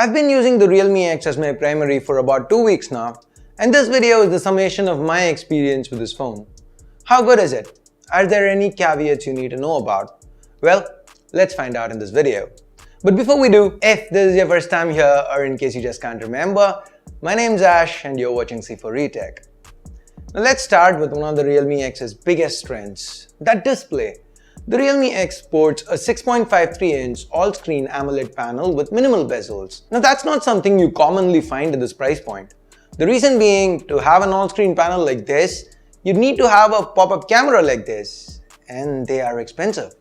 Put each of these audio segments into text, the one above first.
I've been using the Realme X as my primary for about 2 weeks now, and this video is the summation of my experience with this phone. How good is it? Are there any caveats you need to know about? Well, let's find out in this video. But before we do, if this is your first time here or in case you just can't remember, my name's Ash and you're watching C4Retech. Now let's start with one of the Realme X's biggest strengths, that display. The Realme X sports a 6.53-inch all-screen AMOLED panel with minimal bezels. Now that's not something you commonly find at this price point. The reason being, to have an all-screen panel like this, you'd need to have a pop-up camera like this, and they are expensive.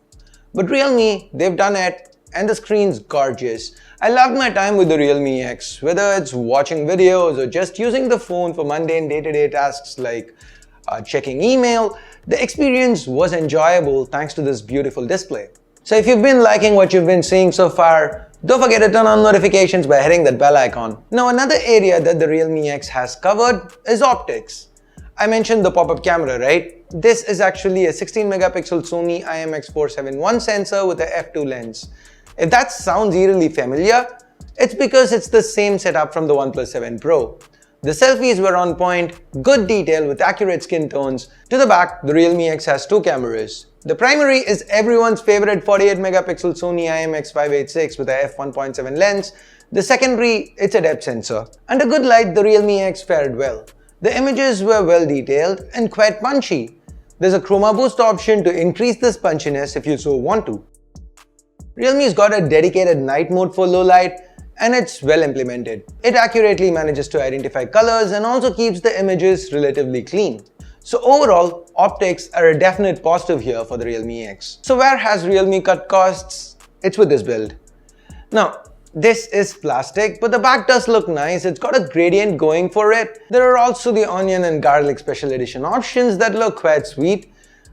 But Realme, they've done it, and the screen's gorgeous. I loved my time with the Realme X, whether it's watching videos or just using the phone for mundane day-to-day tasks like checking email. The experience was enjoyable thanks to this beautiful display. So if you've been liking what you've been seeing so far, don't forget to turn on notifications by hitting that bell icon. Now another area that the Realme X has covered is optics. I mentioned the pop-up camera, right? This is actually a 16-megapixel Sony IMX471 sensor with a f2 lens. If that sounds eerily familiar, it's because it's the same setup from the OnePlus 7 Pro. The selfies were on point, good detail with accurate skin tones. To the back, the Realme X has two cameras. The primary is everyone's favorite 48-megapixel Sony IMX586 with a f1.7 lens. The secondary, it's a depth sensor. Under good light, the Realme X fared well. The images were well detailed and quite punchy. There's a chroma boost option to increase this punchiness if you so want to. Realme's got a dedicated night mode for low light, and it's well implemented. It accurately manages to identify colors and also keeps the images relatively clean. So overall, optics are a definite positive here for the Realme X. So where has Realme cut costs? It's with this build. Now, this is plastic, but the back does look nice. It's got a gradient going for it. There are also the onion and garlic special edition options that look quite sweet.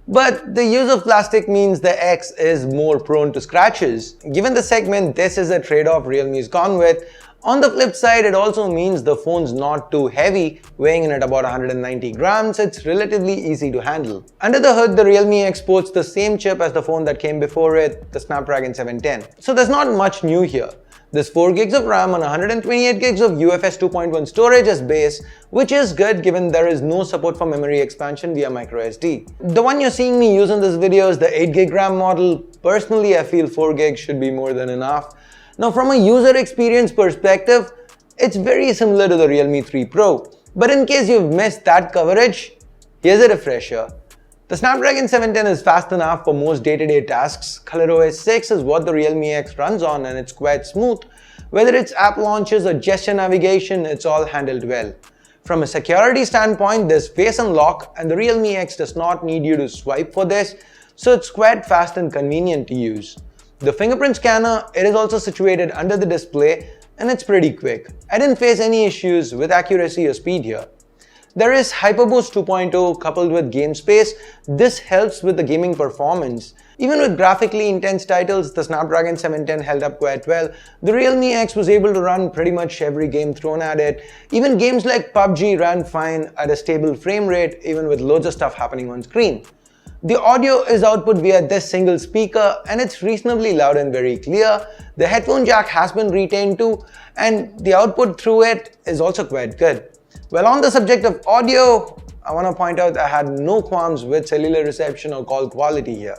But the use of plastic means the X is more prone to scratches. Given the segment, this is a trade-off Realme's gone with. On the flip side, it also means the phone's not too heavy, weighing in at about 190 grams. It's relatively easy to handle. Under the hood, the Realme X sports the same chip as the phone that came before it, the Snapdragon 710. So there's not much new here. There's 4 gigs of RAM and 128 gigs of UFS 2.1 storage as base, which is good given there is no support for memory expansion via microSD. The one you're seeing me use in this video is the 8 gig RAM model. Personally, I feel 4 gigs should be more than enough. Now from a user experience perspective, it's very similar to the Realme 3 Pro. But in case you've missed that coverage, here's a refresher. The Snapdragon 710 is fast enough for most day-to-day tasks. ColorOS 6 is what the Realme X runs on and it's quite smooth. Whether it's app launches or gesture navigation, it's all handled well. From a security standpoint, there's face unlock and the Realme X does not need you to swipe for this, so it's quite fast and convenient to use. The fingerprint scanner, it is also situated under the display and it's pretty quick. I didn't face any issues with accuracy or speed here. There is HyperBoost 2.0 coupled with game space. This helps with the gaming performance. Even with graphically intense titles, the Snapdragon 710 held up quite well. The Realme X was able to run pretty much every game thrown at it. Even games like PUBG ran fine at a stable frame rate, even with loads of stuff happening on screen. The audio is output via this single speaker and it's reasonably loud and very clear. The headphone jack has been retained too, and the output through it is also quite good. Well, on the subject of audio, I want to point out I had no qualms with cellular reception or call quality here.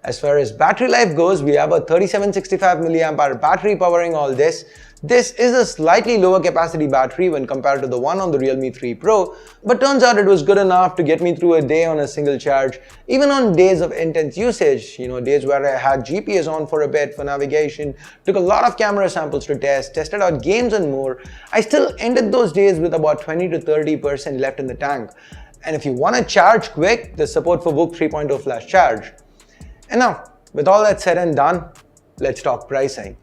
As far as battery life goes, we have a 3765 mAh battery powering all this. This is a slightly lower capacity battery when compared to the one on the Realme 3 Pro, but turns out it was good enough to get me through a day on a single charge, even on days of intense usage, days where I had GPS on for a bit for navigation, took a lot of camera samples to test, tested out games and more. I still ended those days with about 20 to 30% left in the tank. And if you want to charge quick, there's support for VOOC 3.0 flash charge. And now, with all that said and done, let's talk pricing.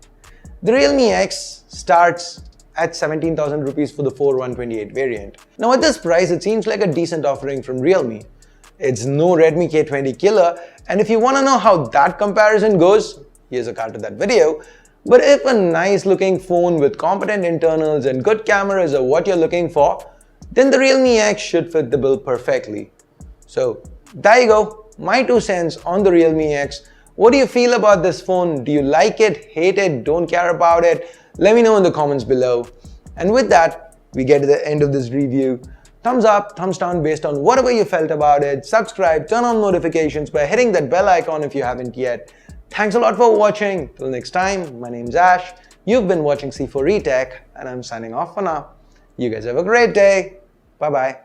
The Realme X starts at 17,000 rupees for the 4128 variant. Now at this price, it seems like a decent offering from Realme. It's no Redmi K20 killer, and if you want to know how that comparison goes, here's a card to that video. But if a nice looking phone with competent internals and good cameras are what you're looking for, then the Realme X should fit the bill perfectly. So there you go, my 2 cents on the Realme X. What do you feel about this phone? Do you like it, hate it, don't care about it? Let me know in the comments below. And with that, we get to the end of this review. Thumbs up, thumbs down based on whatever you felt about it. Subscribe, turn on notifications by hitting that bell icon if you haven't yet. Thanks a lot for watching. Till next time, my name's Ash. You've been watching C4E Tech, and I'm signing off for now. You guys have a great day. Bye-bye.